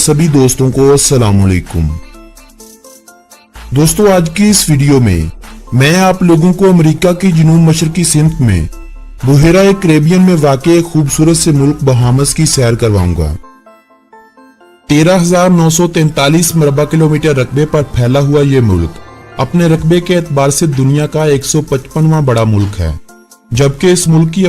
सभी दोस्तों को अस्सलाम वालेकुम। दोस्तों, आज की इस वीडियो में मैं आप लोगों को अमेरिका की जनूब मशरकी सिंध में बुहेरा कैरेबियन में वाक़े एक खूबसूरत से मुल्क बहामस की सैर करवाऊंगा। 13,943 मरबा किलोमीटर रकबे पर फैला हुआ ये मुल्क अपने रकबे के एतबार से दुनिया का 155वां बड़ा मुल्क है, जबकि इस मुल्क की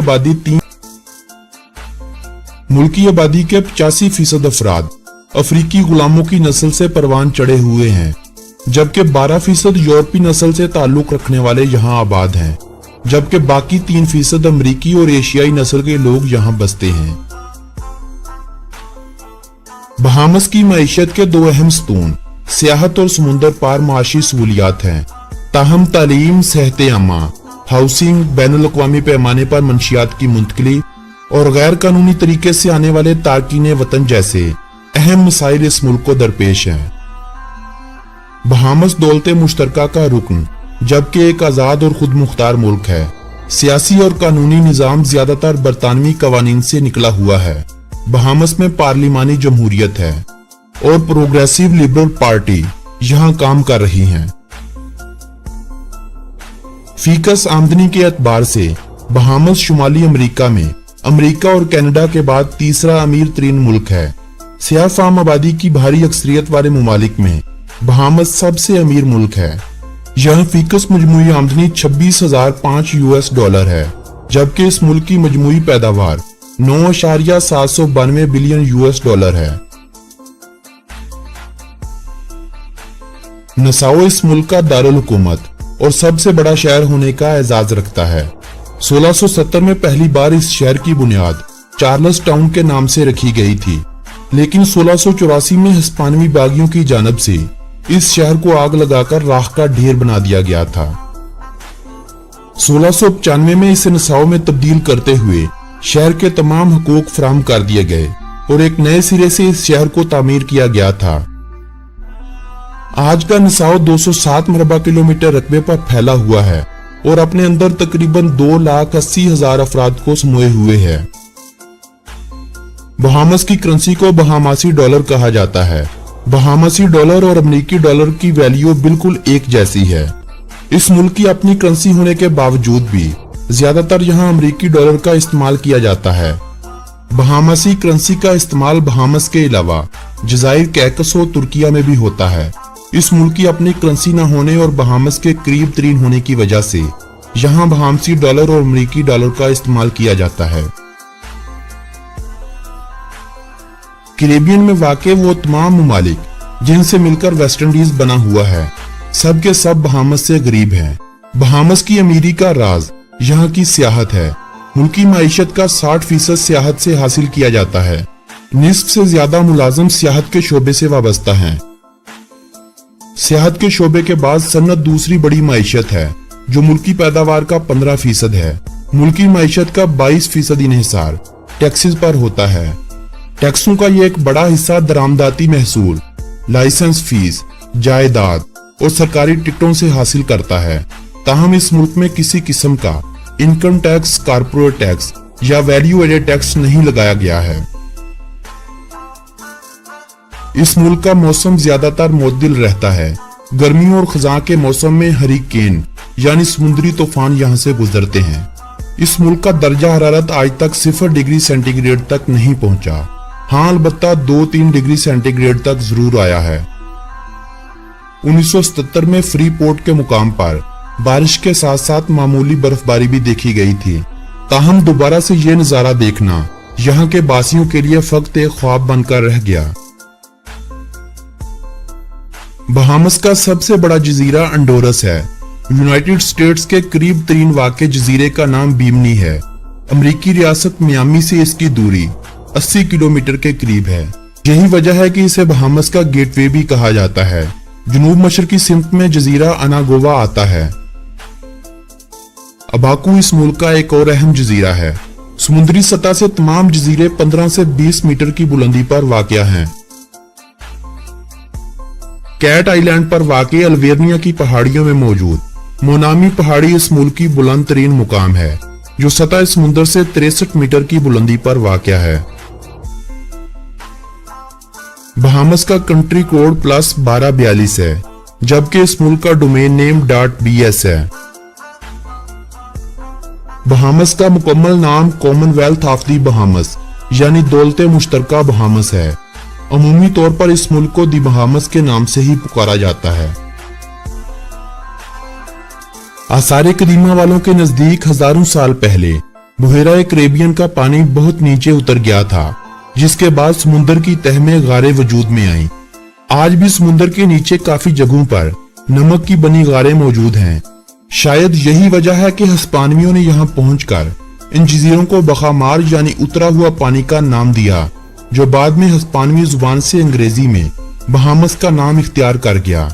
आबादी के 85% अफराद अफ्रीकी गुलामों की नस्ल से परवान चढ़े हुए हैं, जबकि 12% यूरोपीय नस्ल से ताल्लुक रखने वाले यहाँ आबाद हैं, जबकि बाकी 3% अमरीकी और एशियाई नस्ल के लोग यहाँ बसते हैं। बहामस की मईशत के दो अहम स्तून सियाहत और समुंदर पार माशी सहूलियात हैं, ताहम तालीम, सेहत आमा, हाउसिंग, बैनुल अक़वामी पैमाने पर मंशियात की मुंतकिली और गैर कानूनी तरीके से आने वाले तारकीन वतन जैसे अहम मसाइल इस मुल्क को दरपेश हैं। बहामस दौलते मुश्तरका का रुकन, जबकि एक आजाद और खुद मुख्तार मुल्क है। सियासी और कानूनी निजाम ज्यादातर बरतानवी कवानीन से निकला हुआ है। बहामस में पार्लिमानी जमहूरियत है और प्रोग्रेसिव लिबरल पार्टी यहाँ काम कर रही हैं। फीकस आमदनी के एतबार से बहामस शुमाली अमेरिका में अमेरिका और कनाडा के बाद तीसरा अमीर तरीन मुल्क है। सियाह फाम आबादी की भारी अक्सरियत वाले मुमालिक में बहामस सबसे अमीर मुल्क है। यहाँ फीकस मजमूई आमदनी $26,005 है, जबकि इस मुल्क की मजमूई पैदावार $9.792 बिलियन है। नसाओ इस मुल्क का दारुल हुकूमत और सबसे बड़ा शहर होने का एजाज रखता है। 1670 में पहली बार इस शहर की बुनियाद चार्ल्स टाउन के नाम से रखी गई थी, लेकिन 1684 में हिस्पानवी बागियों की जानब से इस शहर को आग लगाकर राख का ढेर बना दिया गया था। 1695 में इसे नसाओ में तब्दील करते हुए शहर के तमाम हकूक फराहम कर दिए गए और एक नए सिरे से इस शहर को तामीर किया गया था। आज का नसाओ 207 मरबा किलोमीटर रकबे पर फैला हुआ है और अपने अंदर तकरीबन 2,80,000 अफराद को समोए हुए है। बहामस की करेंसी को बहामासी डॉलर कहा जाता है। बहामासी डॉलर और अमेरिकी डॉलर की वैल्यू बिल्कुल एक जैसी है। इस मुल्क की अपनी करेंसी होने के बावजूद भी ज्यादातर यहाँ अमेरिकी डॉलर का इस्तेमाल किया जाता है। बहामासी करेंसी का इस्तेमाल बहामस के अलावा जज़ाइर कैकस और तुर्किया में भी होता है। इस मुल्क की अपनी करेंसी न होने और बहामस के करीब तरीन होने की वजह से यहाँ बहामसी डॉलर और अमेरिकी डॉलर का इस्तेमाल किया जाता है। कैरेबियन में वाक़े वो तमाम मुमालिक जिनसे मिलकर वेस्ट इंडीज बना हुआ है, सब के सब बहामस से गरीब हैं। बहामस की अमीरी का राज यहाँ की सियाहत है। मुल्की माइशत का 60% सियाहत से हासिल किया जाता है। निस्फ से ज्यादा मुलाजिम सियाहत के शोबे से वाबस्ता हैं। सियाहत के शोबे के बाद सन्नत दूसरी बड़ी माइशत है, जो मुल्की पैदावार का 15% है। मुल्की माइशत का 22% इन्हिसार टैक्सेस पर होता है। टैक्सों का ये एक बड़ा हिस्सा दरामदाती महसूल, लाइसेंस फीस, जायदाद और सरकारी टिकटों से हासिल करता है। ताहम इस मुल्क में किसी किस्म का इनकम टैक्स, कारपोरेट टैक्स या वैल्यू एडेड टैक्स नहीं लगाया गया है। इस मुल्क का मौसम ज्यादातर मोतदिल रहता है। गर्मियों और खज़ां के मौसम में हरिकेन यानी समुद्री तूफान यहाँ से गुजरते हैं। इस मुल्क का दर्जा हरारत आज तक 0 डिग्री सेंटीग्रेड तक नहीं पहुंचा। हाँ, अलबत्ता 2-3 डिग्री सेंटीग्रेड तक जरूर आया है। 1977 में फ्री पोर्ट के मुकाम पर बारिश के साथ साथ मामूली बर्फबारी भी देखी गई थी। ताहम दोबारा से ये नजारा देखना यहाँ के बासियों के लिए फकत एक ख्वाब बनकर रह गया। बहामस का सबसे बड़ा जजीरा अंडोरस है। यूनाइटेड स्टेट्स के करीब तरीन वाक़े जजीरे का नाम बीमनी है। अमरीकी रियासत मियामी से इसकी दूरी 80 किलोमीटर के करीब है। यही वजह है कि इसे बहामस का गेटवे भी कहा जाता है। जनूब मशरकी सिंध में जजीरा अनागोवा आता है। अबाकू इस मुल्क का एक और अहम जजीरा है। समुद्री सतह से तमाम जजीरे 15 से 20 मीटर की बुलंदी पर वाक़या हैं। कैट आइलैंड पर वाक़ई अल्वेर्निया की पहाड़ियों में मौजूद मोनामी पहाड़ी इस मुल्क की बुलंद तरीन मुकाम है, जो सतह समुद्र से 63 मीटर की बुलंदी पर वाक़या है। बहामस का कंट्री कोड +1242 है, जबकि इस मुल्क का डोमेन नेम .bs है। बहामस का मुकम्मल नाम कॉमनवेल्थ ऑफ दी बहामस यानी दौलत मुश्तरका बहामस है। अमूमी तौर पर इस मुल्क को दी बहामस के नाम से ही पुकारा जाता है। आसारे कदीमा वालों के नजदीक हजारों साल पहले बुहेरा कैरेबियन का पानी बहुत नीचे उतर गया था, जिसके बाद समुद्र की तह में गारें वजूद में आईं। आज भी समुद्र के नीचे काफी जगहों पर नमक की बनी गारें मौजूद हैं। शायद यही वजह है कि हिस्पानियों ने यहाँ पहुंचकर इन जजीरों को बखामार यानी उतरा हुआ पानी का नाम दिया, जो बाद में हिस्पानवी जुबान से अंग्रेजी में बहामस का नाम इख्तियार कर गया।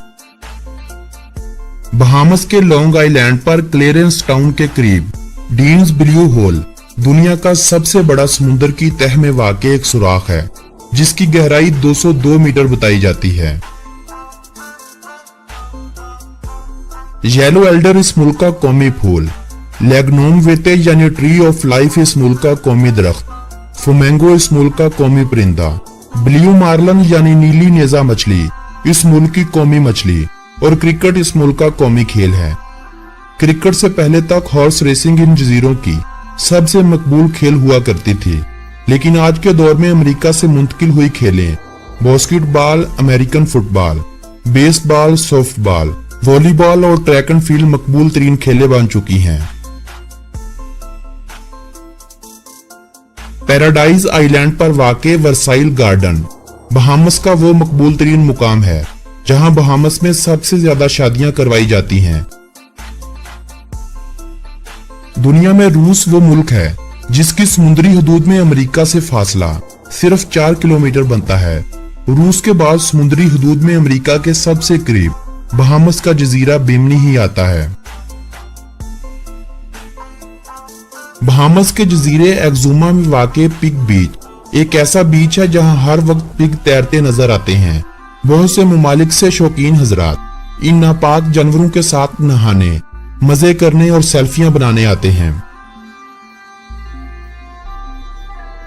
बहामस के लॉन्ग आइलैंड पर क्लेरेंस टाउन के करीब डीन्स ब्लू होल दुनिया का सबसे बड़ा समुद्र की तह में वाक़े एक सुराख है, जिसकी गहराई 202 मीटर बताई जाती है। येलो एल्डर इस मुल्क का कौमी फूल, लेग्नोम वेते यानी ट्री ऑफ लाइफ इस मुल्क का कौमी दरख्त, फ्लेमिंगो इस मुल्क का कौमी परिंदा, ब्लू मार्लिन यानी नीली नेजा मछली इस मुल्क की कौमी मछली और क्रिकेट इस मुल्क का कौमी खेल है। क्रिकेट से पहले तक हॉर्स रेसिंग इन जजीरों की सबसे मकबूल खेल हुआ करती थी, लेकिन आज के दौर में अमेरिका से मुंतकिल हुई खेलें basketball, American football, baseball, softball, volleyball और ट्रैक एंड फील्ड मकबूल तरीन खेलें बन चुकी हैं। पैराडाइज आइलैंड पर वाक़े वर्साइल गार्डन बहामस का वो मकबूल तरीन मुकाम है जहां बहामस में सबसे ज्यादा शादियां करवाई जाती हैं। दुनिया में रूस वो मुल्क है जिसकी समुद्री हदूद में अमेरिका से फासला सिर्फ 4 किलोमीटर बनता है। रूस के बाद समुद्री हदूद में अमेरिका के सबसे करीब बहामस का जजीरा बेमनी ही आता है। बहामस के जजीरे एक्जुमा में वाक़े पिग बीच एक ऐसा बीच है जहां हर वक्त पिग तैरते नजर आते हैं। बहुत से मुमालिक से शौकीन हजरात इन नापाक जानवरों के साथ नहाने, मजे करने और सेल्फियां बनाने आते हैं।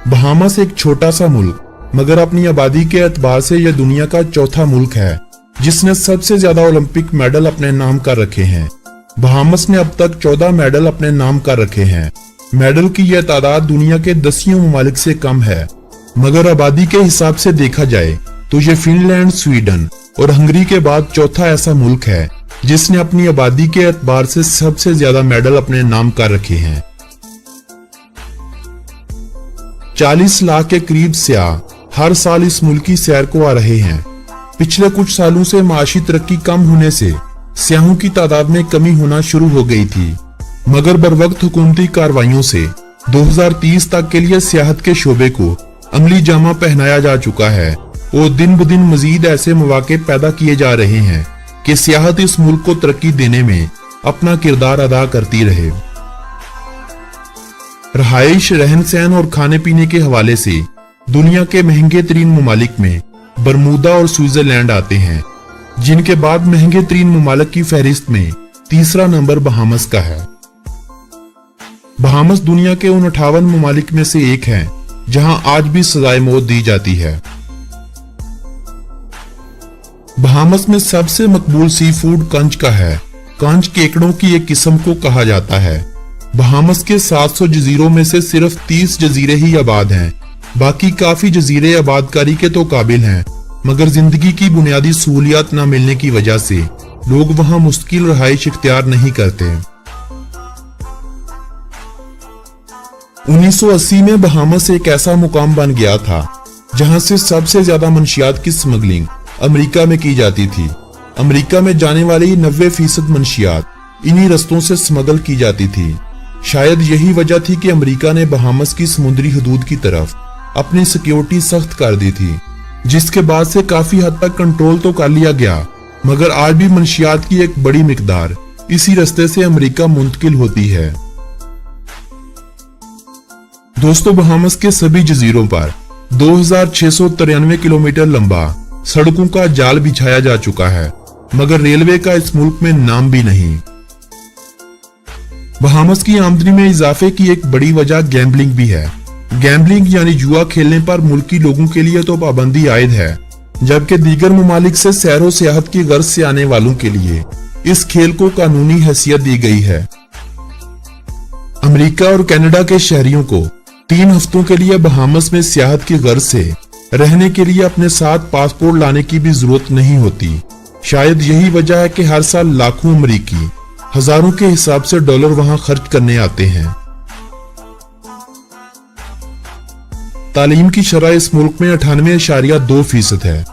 बहामस एक छोटा सा मुल्क मगर अपनी आबादी के एतबार से यह दुनिया का चौथा मुल्क है जिसने सबसे ज्यादा ओलंपिक मेडल अपने नाम कर रखे हैं। बहामस ने अब तक 14 मेडल अपने नाम कर रखे हैं। मेडल की यह तादाद दुनिया के 10 मुमालिक से कम है, मगर आबादी के हिसाब से देखा जाए तो ये फिनलैंड, स्वीडन और हंगरी के बाद चौथा ऐसा मुल्क है जिसने अपनी आबादी के एतबार से सबसे ज्यादा मेडल अपने नाम कर रखे हैं। 40 लाख के करीब सियाह हर साल इस मुल्क की सैर को आ रहे हैं। पिछले कुछ सालों से माशी तरक्की कम होने से सियाहों की तादाद में कमी होना शुरू हो गई थी, मगर बरवक्त हुकूमती कार्रवाइयों से 2030 तक के लिए सियाहत के शोबे को अमली जामा पहनाया जा चुका है और दिन ब दिन मजीद ऐसे मौके पैदा किए जा रहे हैं कि सियाहत इस मुल्क को तरक्की देने में अपना किरदार अदा करती रहे। रहाइश, रहन सहन और खाने पीने के हवाले से दुनिया के महंगे तरीन मुमालिक में बरमूदा और स्विट्जरलैंड आते हैं, जिनके बाद महंगे तरीन मुमालिक की फहरिस्त में तीसरा नंबर बहामस का है। बहामस दुनिया के उन 58 मुमालिक में से एक है जहां आज भी सजाए मौत दी जाती है। बहामस में सबसे मकबूल सी फूड कंच का है। कंच केकड़ों की एक किस्म को कहा जाता है। बहामस के 700 जजीरों में से सिर्फ 30 जजीरे ही आबाद हैं। बाकी काफी जजीरे आबादकारी के तो काबिल हैं, मगर जिंदगी की बुनियादी सहूलियात न मिलने की वजह से लोग वहां मुस्तकिल रहाइश इख्तियार नहीं करते। 1980 में बहामस एक ऐसा मुकाम बन गया था जहां से सबसे ज्यादा मंशियात की स्मगलिंग अमेरिका में की जाती थी। अमेरिका में जाने वाली 90% मंशियात इन्हीं रस्तों से स्मगल की जाती थी। शायद यही वजह थी कि अमेरिका ने बहामस की समुद्री हदूद की तरफ अपनी सिक्योरिटी सख्त कर दी थी, जिसके बाद से काफी हद तक कंट्रोल तो कर लिया गया, मगर आज भी मंशियात की एक बड़ी मिकदार इसी रास्ते से अमेरिका मुंतकिल होती है। दोस्तों, बहामस के सभी जजीरों पर 2693 किलोमीटर लंबा सड़कों का जाल बिछाया जा चुका है, मगर रेलवे का इस मुल्क में नाम भी नहीं। बहामस की आमदनी में इजाफे की एक बड़ी वजह गैम्बलिंग भी है। गैम्बलिंग यानी जुआ खेलने पर मुल्की लोगों के लिए तो पाबंदी आयद है, जबकि दीगर ममालिक से सैरो सियाहत की गर्ज से आने वालों के लिए इस खेल को कानूनी हैसियत दी गई है। अमेरिका और कनाडा के शहरियों को 3 हफ्तों के लिए बहामस में सियाहत की गर्ज से रहने के लिए अपने साथ पासपोर्ट लाने की भी जरूरत नहीं होती। शायद यही वजह है कि हर साल लाखों अमरीकी हजारों के हिसाब से डॉलर वहां खर्च करने आते हैं। तालीम की शरह इस मुल्क में 98.2% है।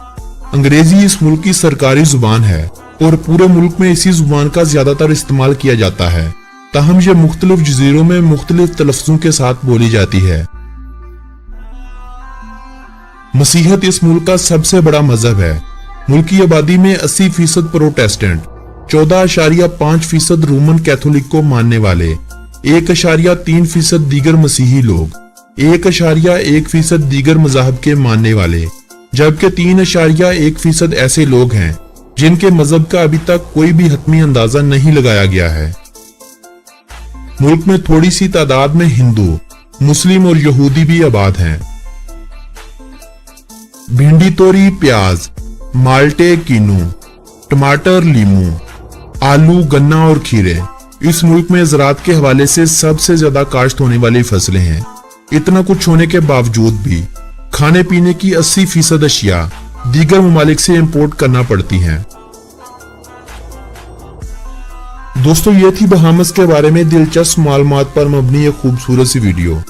अंग्रेजी इस मुल्क की सरकारी जुबान है और पूरे मुल्क में इसी जुबान का ज्यादातर इस्तेमाल किया जाता है। ताहम ये मुख्तलिफ जजीरों में मुख्तलिफ तलफ्फुज़ों के साथ बोली जाती है। मसीहत इस मुल्क का सबसे बड़ा मजहब है। मुल्क की आबादी में 80% प्रोटेस्टेंट, 14.5% रोमन कैथोलिक को मानने वाले, 1.3% दीगर मसीही लोग, 1.1% दीगर मज़ाहब के मानने वाले, जबकि 3.1% ऐसे लोग हैं जिनके मजहब का अभी तक कोई भी हतमी अंदाजा नहीं लगाया गया है। मुल्क में थोड़ी सी तादाद में हिंदू, मुस्लिम और यहूदी भी आबाद हैं। भिंडी, तोरी, प्याज, माल्टे, कीनू, टमाटर, लीमू, आलू, गन्ना और खीरे इस मुल्क में ज़राअत के हवाले से सबसे ज्यादा काश्त होने वाली फसलें हैं। इतना कुछ होने के बावजूद भी खाने पीने की 80% अशिया दीगर ममालिक से इंपोर्ट करना पड़ती हैं। दोस्तों, ये थी बहामस के बारे में दिलचस्प मालूमात पर मबनी एक खूबसूरत सी वीडियो।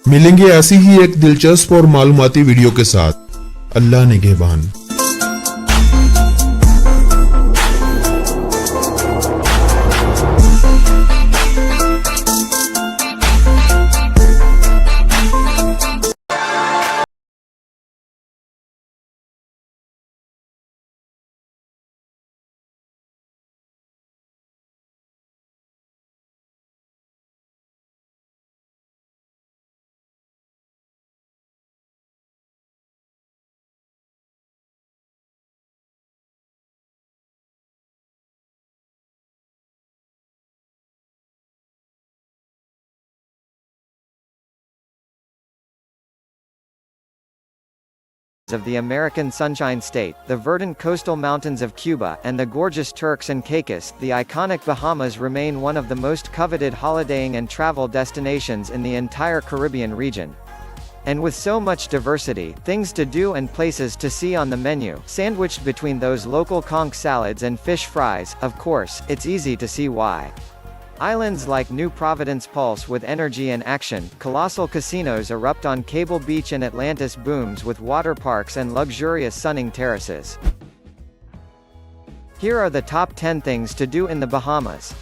मिलेंगे ऐसी ही एक दिलचस्प और मालूमाती वीडियो के साथ। अल्लाह निगहबान। Of the American Sunshine State, the verdant coastal mountains of Cuba, and the gorgeous Turks and Caicos, the iconic Bahamas remain one of the most coveted holidaying and travel destinations in the entire Caribbean region. And with so much diversity, things to do and places to see on the menu, sandwiched between those local conch salads and fish fries, of course, it's easy to see why. Islands like New Providence pulse with energy and action, colossal casinos erupt on Cable Beach, and Atlantis booms with water parks and luxurious sunning terraces. Here are the top 10 things to do in the Bahamas.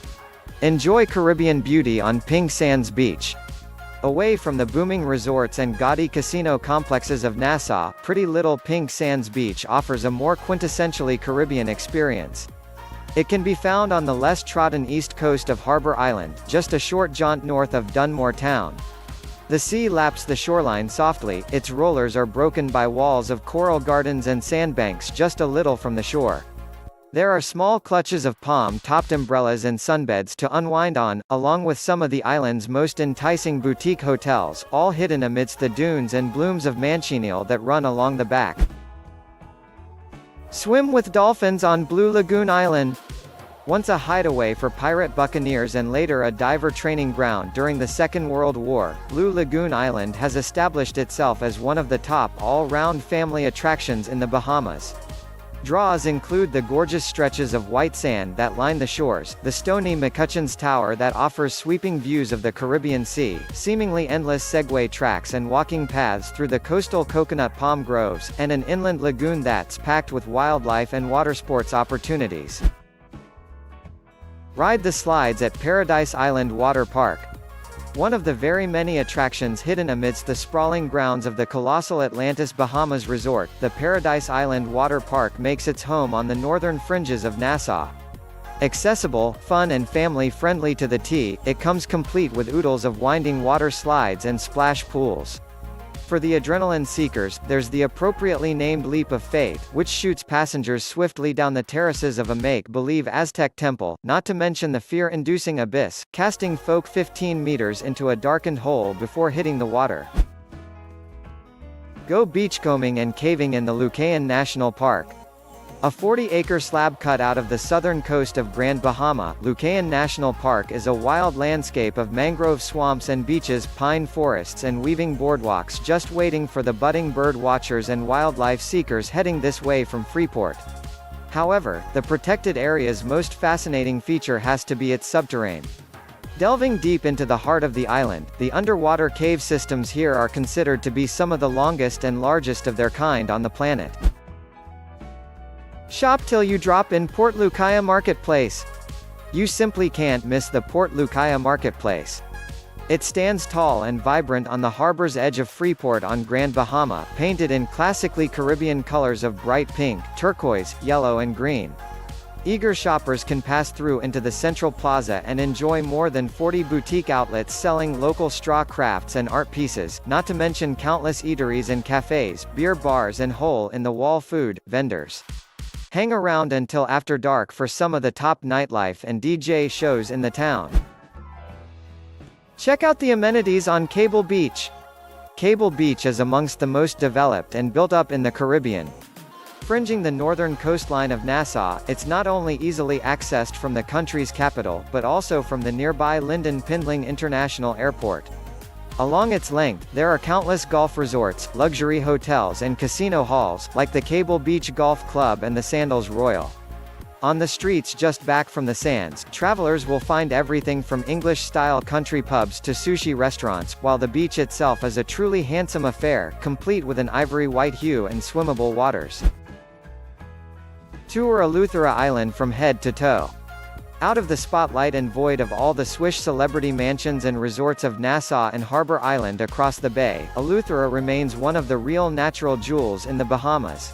Enjoy Caribbean beauty on Pink Sands Beach. Away from the booming resorts and gaudy casino complexes of Nassau, pretty little Pink Sands Beach offers a more quintessentially Caribbean experience. It can be found on the less trodden east coast of Harbor Island, just a short jaunt north of Dunmore Town. The sea laps the shoreline softly, its rollers are broken by walls of coral gardens and sandbanks just a little from the shore. There are small clutches of palm-topped umbrellas and sunbeds to unwind on, along with some of the island's most enticing boutique hotels, all hidden amidst the dunes and blooms of manchineel that run along the back. Swim with dolphins on Blue Lagoon Island. Once a hideaway for pirate buccaneers and later a diver training ground during the Second World War, Blue Lagoon Island has established itself as one of the top all-round family attractions in the Bahamas. Draws include the gorgeous stretches of white sand that line the shores, the stony McCutcheon's Tower that offers sweeping views of the Caribbean Sea, seemingly endless Segway tracks and walking paths through the coastal coconut palm groves, and an inland lagoon that's packed with wildlife and water sports opportunities. Ride the slides at Paradise Island Water Park. One of the very many attractions hidden amidst the sprawling grounds of the colossal Atlantis Bahamas Resort, the Paradise Island Water Park makes its home on the northern fringes of Nassau. Accessible, fun and family-friendly to the T, it comes complete with oodles of winding water slides and splash pools. For the adrenaline seekers, there's the appropriately named Leap of Faith, which shoots passengers swiftly down the terraces of a make-believe Aztec temple, not to mention the fear-inducing Abyss, casting folk 15 meters into a darkened hole before hitting the water. Go beachcombing and caving in the Lucayan National Park. A 40-acre slab cut out of the southern coast of Grand Bahama, Lucayan National Park is a wild landscape of mangrove swamps and beaches, pine forests and weaving boardwalks just waiting for the budding bird watchers and wildlife seekers heading this way from Freeport. However, the protected area's most fascinating feature has to be its subterrane. Delving deep into the heart of the island, the underwater cave systems here are considered to be some of the longest and largest of their kind on the planet. Shop till you drop in Port Lucaya Marketplace. You simply can't miss the Port Lucaya Marketplace. It stands tall and vibrant on the harbor's edge of Freeport on Grand Bahama, painted in classically Caribbean colors of bright pink, turquoise, yellow and green. Eager shoppers can pass through into the central plaza and enjoy more than 40 boutique outlets selling local straw crafts and art pieces, not to mention countless eateries and cafes, beer bars and hole-in-the-wall food vendors. Hang around until after dark for some of the top nightlife and DJ shows in the town. Check out the amenities on Cable Beach. Cable Beach is amongst the most developed and built up in the Caribbean. Fringing the northern coastline of Nassau, it's not only easily accessed from the country's capital, but also from the nearby Linden-Pindling International Airport. Along its length, there are countless golf resorts, luxury hotels and casino halls, like the Cable Beach Golf Club and the Sandals Royal. On the streets just back from the sands, travelers will find everything from English-style country pubs to sushi restaurants, while the beach itself is a truly handsome affair, complete with an ivory white hue and swimmable waters. Tour Eleuthera Island from head to toe. Out of the spotlight and void of all the swish celebrity mansions and resorts of Nassau and Harbor Island across the bay, Eleuthera remains one of the real natural jewels in the Bahamas.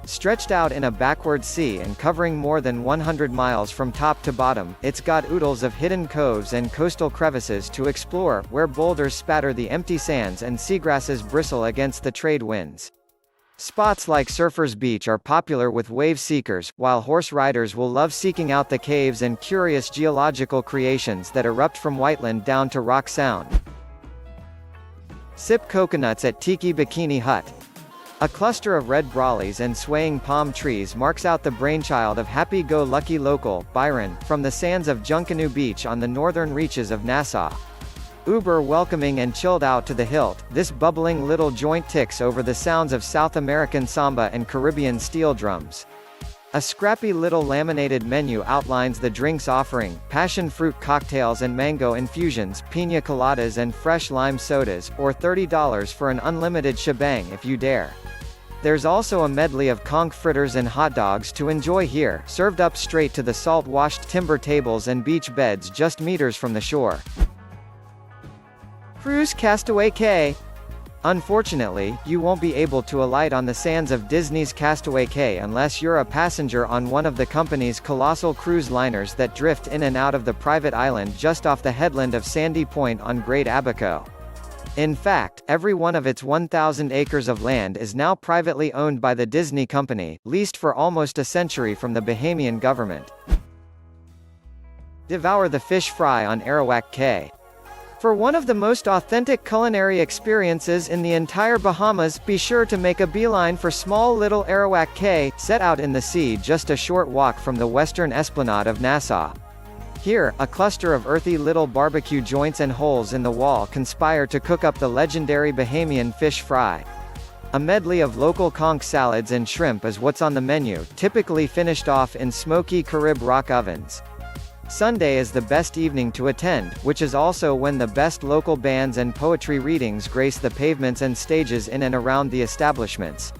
Stretched out in a backward sea and covering more than 100 miles from top to bottom, it's got oodles of hidden coves and coastal crevices to explore, where boulders spatter the empty sands and seagrasses bristle against the trade winds. Spots like Surfers Beach are popular with wave seekers, while horse riders will love seeking out the caves and curious geological creations that erupt from Whiteland down to Rock Sound. Sip coconuts at Tiki Bikini Hut. A cluster of red brollies and swaying palm trees marks out the brainchild of happy-go-lucky local, Byron, from the sands of Junkanoo Beach on the northern reaches of Nassau. Uber welcoming and chilled out to the hilt, this bubbling little joint ticks over the sounds of South American samba and Caribbean steel drums. A scrappy little laminated menu outlines the drinks offering: passion fruit cocktails and mango infusions, piña coladas and fresh lime sodas, or $30 for an unlimited shebang if you dare. There's also a medley of conch fritters and hot dogs to enjoy here, served up straight to the salt-washed timber tables and beach beds just meters from the shore. Cruise Castaway Cay. Unfortunately, you won't be able to alight on the sands of Disney's Castaway Cay unless you're a passenger on one of the company's colossal cruise liners that drift in and out of the private island just off the headland of Sandy Point on Great Abaco. In fact, every one of its 1,000 acres of land is now privately owned by the Disney Company, leased for almost a century from the Bahamian government. Devour the fish fry on Arawak Cay. For one of the most authentic culinary experiences in the entire Bahamas, be sure to make a beeline for small little Arawak Cay, set out in the sea just a short walk from the western esplanade of Nassau. Here, a cluster of earthy little barbecue joints and holes in the wall conspire to cook up the legendary Bahamian fish fry. A medley of local conch salads and shrimp is what's on the menu, typically finished off in smoky Carib rock ovens. Sunday is the best evening to attend, which is also when the best local bands and poetry readings grace the pavements and stages in and around the establishments.